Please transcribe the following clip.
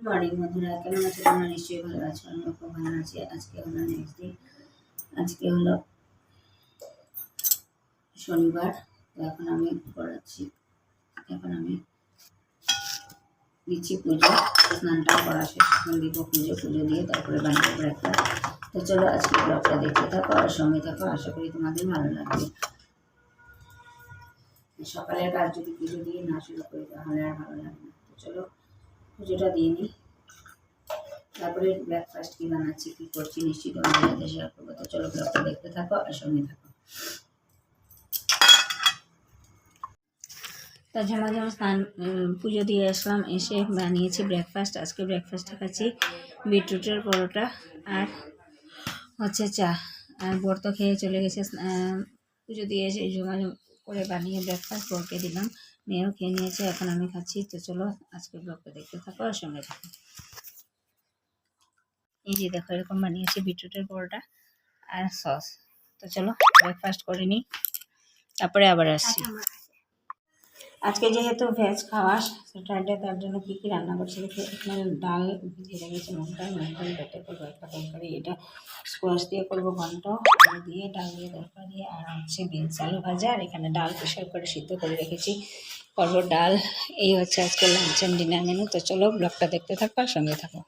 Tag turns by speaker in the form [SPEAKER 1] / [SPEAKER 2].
[SPEAKER 1] Morning বন্ধুরা, কেমন আছো? তোমরা নিশ্চয়ই ভালো আছো। আমিও খুব ভালো আছি। আজকে হলো নেক্সট দিন, আজকে হলো শনিবার। তো এখন আমি করাচ্ছি, এখন আমি দিচ্ছি পুজো। স্নানটা করা শেষ, এখন দিব পুজো। পুজো দিয়ে তারপরে বানাবো ব্রেকফাস্ট। তো চলো আজকে ব্লগটা দেখতে থাকো আর সঙ্গে থাকো, আশা করি তোমাদের ভালো লাগবে। সকালের কাজ যদি পুজো দিয়ে না শুরু করি তাহলে আর ভালো লাগবে না। তো চলো পুজোটা দিয়ে নিই, তারপরে ব্রেকফাস্ট কি বানাচ্ছি কি করছি নিশ্চিত তোমাদের সাথে শেয়ার করবো। তো চলো ব্লগটা দেখতে থাকো আর সঙ্গে থাকো। তো ঝামাঝাম স্নান পুজো দিয়ে আসলাম, এসে বানিয়েছি ব্রেকফাস্ট। আজকে ব্রেকফাস্টে খাচ্ছি বিটরুটের পরোটা আর হচ্ছে চা। আর বর তো খেয়ে চলে গেছে পুজো দিয়ে এসে, ঝামাঝাম করে বানিয়ে ব্রেকফাস্ট বরকে দিলাম, মেয়েও খেয়ে নিয়েছে, এখন আমি খাচ্ছি। তো চলো আজকে ব্লগটা দেখতে থাকো আর সঙ্গে থাকো। এই যে দেখো, এরকম বানিয়েছি বিটরুটের পরোটা আর সস। তো চলো ব্রেকফাস্ট করে নিই, তারপরে আবার আসছি। আজকে যেহেতু ভেজ খাওয়া স্যাটারডে, তার জন্য কী কী রান্না করছি দেখে। এখানে ডাল ভিজিয়ে রেখেছি, মুগ ডাল বেটে করবো একটা তরকারি। এটা স্কোয়াশ দিয়ে করবো, ঘন্ট আলু দিয়ে, ডাল দিয়ে তরকারি, আর হচ্ছে বিনস আলু ভাজা। আর এখানে ডাল প্রেশার করে সিদ্ধ করে রেখেছি, করবো ডাল। এই হচ্ছে আজকে লাঞ্চ অ্যান্ড ডিনার মেনু। তো চলো ব্লগটা দেখতে থাকো আর সঙ্গে থাকো।